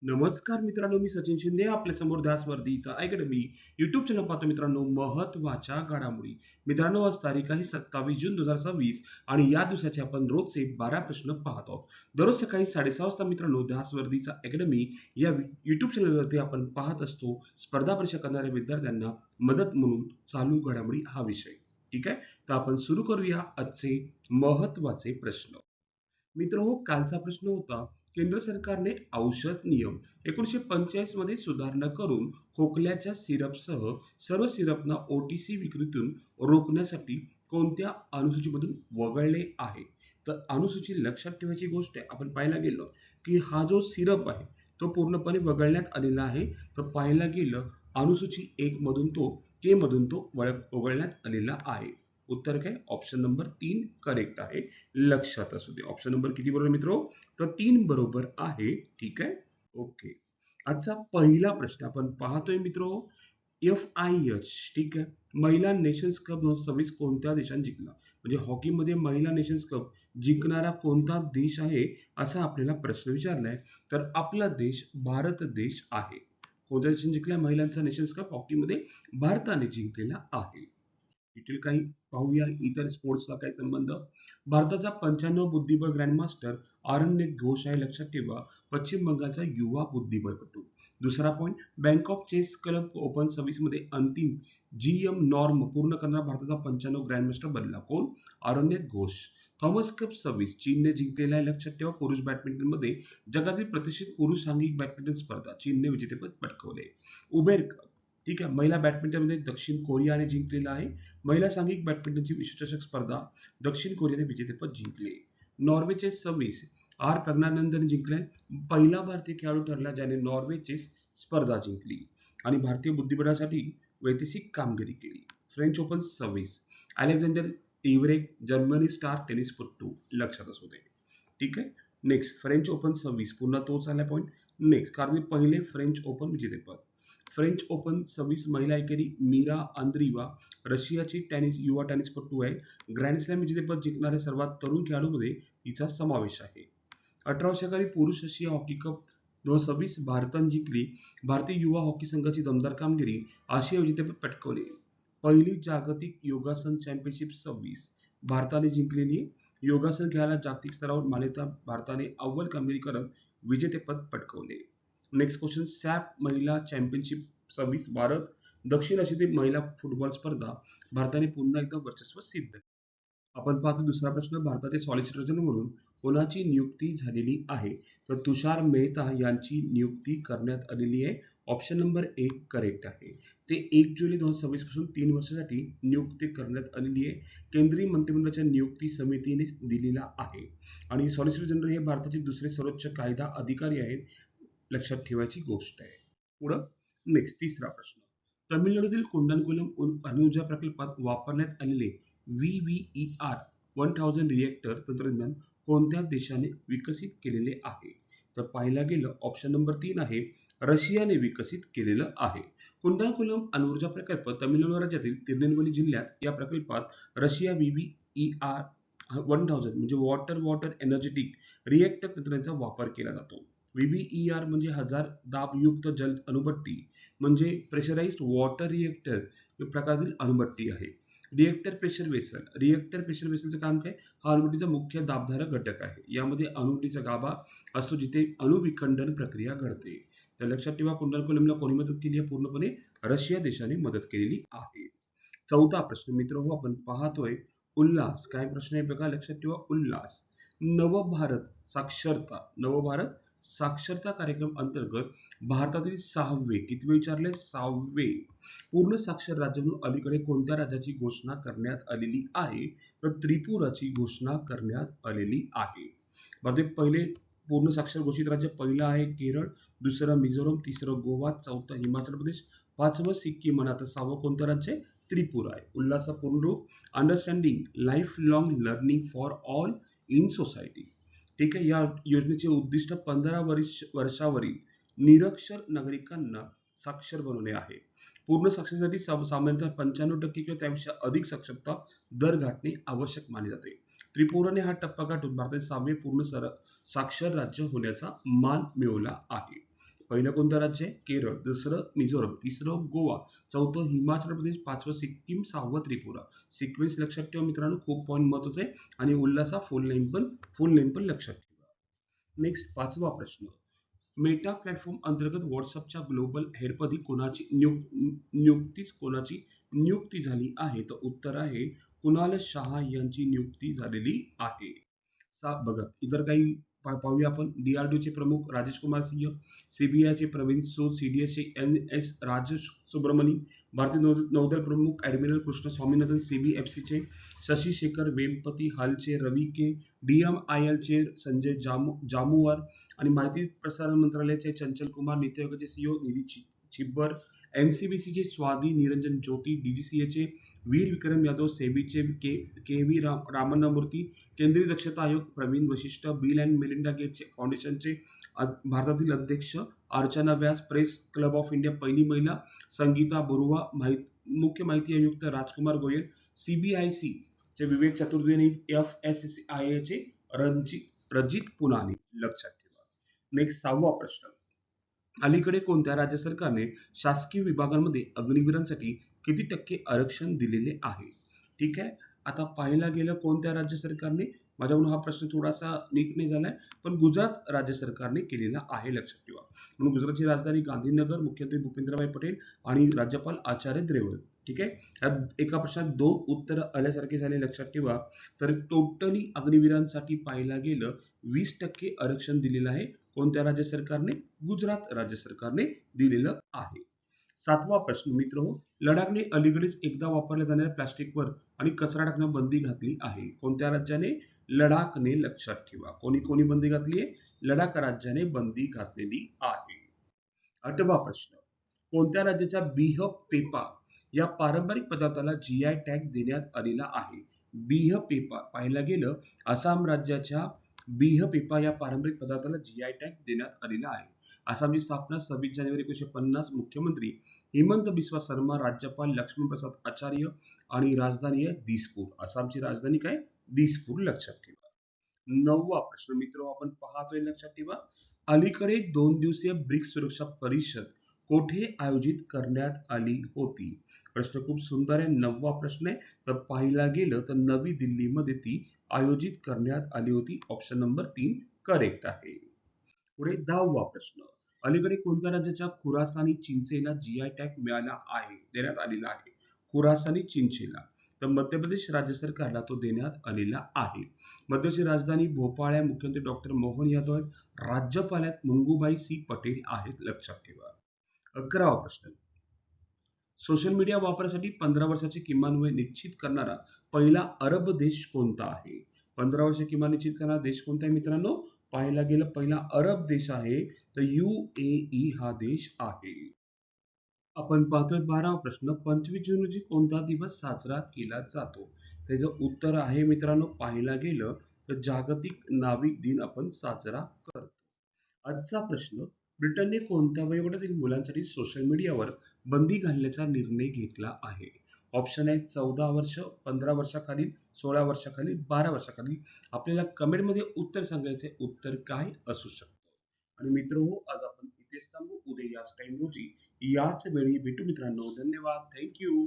नमस्कार मित्रांनो, मी सचिन शिंदे आपल्या समोर ध्यास वर्धीचा अकॅडमी युट्यूब चॅनल पाहतो. मित्रांनो, महत्वाच्या घडामोडी. मित्रांनो, आज तारीख आहे 27 जून 2026 आणि या दिवसाचे आपण रोजचे 12 प्रश्न पाहत आहोत. दररोज सकाळी 6:30 वाजता मित्रांनो, ध्यास वर्धीचा अकॅडमी या युट्यूब चॅनलवरती आपण पाहत असतो स्पर्धा परीक्षा करणाऱ्या विद्यार्थ्यांना मदत म्हणून चालू घडामोडी हा विषय. ठीक आहे, तर आपण सुरू करूया आजचे महत्वाचे प्रश्न. मित्र कालचा प्रश्न होता, केंद्र सरकारने औषध नियम 1945 मध्ये सुधारणा करून खोकल्याच्या सिरपसह सर्व सिरपना ओटीसी विक्रीतून रोखण्यासाठी कोणत्या अनुसूचीमधून वगळले आहे. तर अनुसूची लक्षात ठेवायची गोष्ट आहे, आपण पाहायला गेलो की हा जो सिरप आहे तो पूर्णपणे वगळण्यात आलेला आहे. तर पाहायला गेलं अनुसूची 1 मधून तो के मधून तो वगळण्यात आलेला आहे. उत्तर काय? ऑप्शन नंबर 3 करेक्ट आहे. लक्षात असू दे. ऑप्शन नंबर किती बरोबर मित्रो? तर 3 बरोबर आहे. ठीक आहे. ओके. आजचा पहिला प्रश्न आपण पाहतोय मित्रो, एफ-आय-एच. ठीक आहे. महिला नेशन्स कप 2026 कोणत्या देशाने जिंकला? म्हणजे हॉकीमध्ये महिला नेशन्स कप जिंकणारा कोणता देश आहे असा आपल्याला प्रश्न विचारलाय. तर आपला देश भारत देश आहे. कोणत्या देशाने जिंकलाय महिलांचा नेशन्स कप हॉकीमध्ये? भारताने जिंकलेला आहे. डिटेल काही पाहूया. इतर स्पोर्ट्सचा काय संबंध? भारताचा 95 बुद्धिबळ ग्रँडमास्टर आरण्यक घोष आहे. लक्षात ठेवा. पश्चिम बंगालचा युवा बुद्धिबळपटू. दुसरा point, bank of chess club open 26 मध्ये अंतिम जीएम नॉर्म पूर्ण करणारा भारताचा 95 ग्रँडमास्टर बनला. कोण? आरण्यक घोष. थॉमस कप 26 चीनने जिंकलेला आहे. लक्षात ठेवा. पुरुष बॅडमिंटन मध्ये जगातील प्रतिष्ठित पुरुष सांघिक बॅडमिंटन स्पर्धा चीनने विजेतेपद पटकावले. Uber cup. ठीक आहे. महिला बॅडमिंटनमध्ये दक्षिण कोरियाने जिंकलेला आहे. महिला सांघिक बॅडमिंटनची विश्वचषक स्पर्धा दक्षिण कोरियाने विजेतेपद जिंकले. नॉर्वे चेस 26 आर प्रज्ञानंदने जिंकले. पहिला भारतीय खेळाडू ठरला ज्याने नॉर्वे चेस स्पर्धा जिंकली आणि भारतीय बुद्धिबळासाठी वैदेशिक कामगिरी केली. फ्रेंच ओपन 26 अलेक्झांडर इव्हरेक जर्मनी स्टार टेनिसपटू. लक्षात असू दे. ठीक आहे. नेक्स्ट, फ्रेंच ओपन 26 पुन्हा तोच आला पॉइंट. नेक्स्ट, कारण पहिले फ्रेंच ओपन विजेतेपद. फ्रेंच ओपन 26 महिला एकेरी मीरा अंद्रीवा रशियाची युवा टेनिसपटू आहे. ग्रँड स्लॅम विजेतेपद जिंकणाऱ्या सर्वात तरुण खेळाडूमध्ये तिचा समावेश आहे. 18 वर्षाखाली पुरुष आशिया हॉकी कप 2026 भारताने जिंकली. भारतीय युवा हॉकी संघाची दमदार कामगिरी, आशिया विजेतेपद पटकावले. पहिली जागतिक योगासन चॅम्पियनशिप 26 भारताने जिंकलेली. योगासन खेळाला जागतिक स्तरावर मान्यता, भारताने अव्वल कामगिरी करत विजेतेपद पटकावले. नेक्स्ट क्वेश्चन, सॅप महिला चॅम्पियनशिप 26 भारत. दक्षिण आशियातील महिला फुटबॉल स्पर्धा भारताने पुन्हा एकदा वर्चस्व सिद्ध केले. आपण पाहतो दुसरा प्रश्न, भारताचे सॉलिसिटर जनरल म्हणून कोणाची नियुक्ती झालेली आहे? तर तुषार मेहता यांची नियुक्ती करण्यात आलेली आहे. ऑप्शन नंबर 1 करेक्ट आहे. ते 1 जुलै 2026 पासून 3 वर्षासाठी नियुक्ती करण्यात आलेली आहे. केंद्रीय मंत्रिमंडळाच्या नियुक्ती समितीने दिलेला आहे. आणि सॉलिसिटर जनरल हे भारताचे दुसरे सर्वोच्च कायदा अधिकारी आहेत. लक्षात ठेवायची गोष्ट आहे. पुढं नेक्स्ट तिसरा प्रश्न, तमिळनाडूतील कुंडनकुलम अणुऊर्जा प्रकल्पात वापरण्यात आलेले VVER 1000 रिएक्टर तंत्रज्ञान कोणत्या देशाने विकसित केलेले आहे? तर पाहायला गेलं ऑप्शन नंबर 3 आहे, रशियाने विकसित केलेलं आहे. कुंडनकुलम अणुऊर्जा प्रकल्प तमिळनाडू राज्यातील तिरुनेलवेली जिल्ह्यात या प्रकल्पात रशिया VVER 1000 म्हणजे वॉटर एनर्जेटिक रिएक्टर तंत्रज्ञानाचा वापर केला जातो. VVER म्हणजे हजार दाबयुक्त जल अणुभट्टी म्हणजे प्रेशराइज्ड वॉटर रिएक्टर प्रकारातील अणुभट्टी आहे. रिएक्टर प्रेशर वेसलचं काम काय? हा अणुभट्टीचा मुख्य दाबधारक घटक आहे. यामध्ये अणुभट्टीचा गाभा असतो जिथे अणुविखंडन प्रक्रिया घडते. तर लक्षात ठेवा, कुंडनकुलमला कोणी मदत केली आहे? पूर्णपणे रशिया देशाने मदत केलेली आहे. चौथा प्रश्न मित्र आपण पाहतोय उल्हास. काय प्रश्न आहे बघा, लक्षात ठेवा. उल्हास, नवभारत साक्षरता कार्यक्रम अंतर्गत भारतातील 6वे, कितवे विचारले? 6वे पूर्ण साक्षर राज्य म्हणून अलीकडे कोणत्या राज्याची घोषणा करण्यात आलेली आहे? तर त्रिपुराची घोषणा करण्यात आलेली आहे. भारतातील पहिले पूर्ण साक्षर घोषित राज्य पहिलं आहे केरळ, दुसरं मिझोरम, तिसरं गोवा, चौथं हिमाचल प्रदेश, पाचवं सिक्कीम आणि आता 6वं कोणतं राज्य आहे? त्रिपुरा आहे. उल्हास पूर्ण रूप, understanding life long learning for all in society. ठीक आहे. या योजनेचे उद्दिष्ट 15 वर्षावरील निरक्षर नागरिकांना साक्षर बनवणे आहे. पूर्ण साक्षरतेसाठी सामान्यतः 95% किंवा त्यापेक्षा अधिक साक्षरता दर गाठणे आवश्यक मानले जाते. त्रिपुराने हा टप्पा गाठून भारताचे 6वे पूर्ण साक्षर राज्य होण्याचा मान मिळवला आहे. पहिलं कोणतं राज्य आहे? केरळ. दुसरं मिझोरम. तिसरं गोवा. चौथं हिमाचल प्रदेश. पाचवं सिक्कीम. सहावं त्रिपुरा. सिक्वेन्स लक्षात ठेवा मित्रांनो, खूप पॉईंट महत्वाचे आहे. आणि उल्हासा फुल नेम पण लक्षात ठेवा. नेक्स्ट 5वा प्रश्न. मेटा प्लॅटफॉर्म अंतर्गत व्हॉट्सअपच्या ग्लोबल हेडपदी कोणाची नियुक्ती झाली आहे? तर उत्तर आहे कुणाल शहा यांची नियुक्ती झालेली आहे. बघा इतर काही पाहूया आपण. DRDO चे प्रमुख राजेश कुमार सिंह, CBI चे प्रवीण सूद, CDS चे NS राजेश सुब्रमणी, भारतीय नौदल प्रमुख ऍडमिरल कृष्ण स्वामीनाथन, CBFC चे शशी शेखर वेम्पती, हालचे रवी के, DMIL चे संजय जामुवार आणि माहिती प्रसारण मंत्रालयाचे चंचल कुमार, नीति आयोगाचे CEO निधी छिब्बर, NCBC चे स्वादी निरंजन ज्योती, DGCA चे वीर विक्रम यादव, सेबीचे के व्ही रामन्नामूर्ती, केंद्रीय दक्षता आयोग प्रवीण वशिष्ठ, बिल अँड मेलिंडा गेट्स फाउंडेशनचे भारतातील अध्यक्ष अर्चना व्यास, प्रेस क्लब ऑफ इंडिया पहिली महिला संगीता बरुआ, मुख्य माहिती आयुक्त राजकुमार गोयल, CBIC चे विवेक चतुर्वेदी, FSSAI चे रजित पुनाने. लक्षात ठेवा. नेक्स्ट 6वा प्रश्न. अलीकडे कोणत्या राज्य सरकारने शासकीय विभागांमध्ये अग्निवीरांसाठी किती टक्के आरक्षण दिलेले आहे? ठीक आहे. आता पाहायला गेलं कोणत्या राज्य सरकारने, माझ्याकडून हा प्रश्न थोडासा नीट नाही झालाय, पण गुजरात राज्य सरकारने केलेला आहे. लक्षात ठेवा. म्हणून गुजरातची राजधानी गांधीनगर, मुख्यमंत्री भूपेंद्रभाई पटेल आणि राज्यपाल आचार्य देवव्रत. ठीक आहे. यात एका प्रश्नात 2 उत्तर आल्यासारखे झाले. लक्षात ठेवा. तर टोटली अग्निवीरांसाठी पाहायला गेलं 20% आरक्षण दिलेलं आहे. कोणत्या राज्य सरकारने? गुजरात राज्य सरकारने दिलेलं आहे. 7वा प्रश्न मित्र. लडाखने अलीकडेच एकदा वापरल्या जाणाऱ्या प्लास्टिकवर आणि कचरा टाकण्यावर बंदी घातली आहे. कोणत्या राज्याने? लडाखने. लक्षात ठेवा. कोणी कोणी बंदी घातली आहे? लडाख राज्याने बंदी घातलेली आहे. 8वा प्रश्न. कोणत्या राज्याच्या बिह पेपा या पारंपरिक पदार्थाला GI टॅग देण्यात आलेला आहे? बिह पेपा पाहायला गेलं आसाम राज्याच्या बिह पेपा या पारंपरिक पदार्थाला GI टॅग देण्यात आलेला आहे. आसामची स्थापना 26 जानेवारी 1950. मुख्यमंत्री हिमंत बिस्वा शर्मा, राज्यपाल लक्ष्मण प्रसाद आचार्य आणि राजधानी आहे दिसपूर. आसामची राजधानी काय? दिसपूर. लक्षात ठेवा. 9वा प्रश्न मित्र आपण पाहतोय. लक्षात ठेवा. अलीकडे 2 दिवसीय ब्रिक्स सुरक्षा परिषद कोठे आयोजित करण्यात आली होती? प्रश्न खूप सुंदर आहे. 9वा प्रश्न आहे. तर पाहायला गेलं तर नवी दिल्लीमध्ये ती आयोजित करण्यात आली होती. ऑप्शन नंबर 3 करेक्ट आहे. पुढे 10वा प्रश्न. अलीकडे कोणत्या राज्याच्या खुरासानी चिंचेला GI टॅग देण्यात आलेला आहे? खुरासानी चिंचेला. तर मध्य प्रदेश राज्य सरकारला तो देण्यात आलेला आहे. मध्यप्रदेशची राजधानी भोपाळ आहे. मुख्यमंत्री डॉक्टर मोहन यादव आहेत. राज्यपाल आहेत मंगूबाई सी पटेल आहेत. लक्षात ठेवा. 11वा प्रश्न. सोशल मीडिया वापरासाठी 15 वर्षाची किमान वय निश्चित करणारा पहिला अरब देश कोणता आहे? 15 वर्ष किमान निश्चित करणारा देश कोणता आहे मित्रांनो? पाहायला गेलं पहिला अरब देश आहे तर UAE हा देश आहे. आपण पाहतोय 12वा प्रश्न. 25 जून रोजी कोणता दिवस साजरा केला जातो? त्याचं उत्तर आहे मित्रांनो, पाहायला गेलं तर जागतिक नाविक दिन आपण साजरा करतो. आजचा प्रश्न. ब्रिटनने कोणत्या वयोगटातील मुलांसाठी सोशल मीडियावर बंदी घालण्याचा निर्णय घेतला आहे? ऑप्शन आहे 14 वर्ष, 15 वर्षाखालील, 16 वर्षाखालील, 12 वर्षाखालील. आपल्याला कमेंटमध्ये उत्तर सांगायचे. उत्तर काय असू शकतं? आणि मित्रांनो आज आपण इथेच थांबू. उद्या याच टाइम रोजी याच वेळी भेटू मित्रांनो. धन्यवाद. थँक्यू.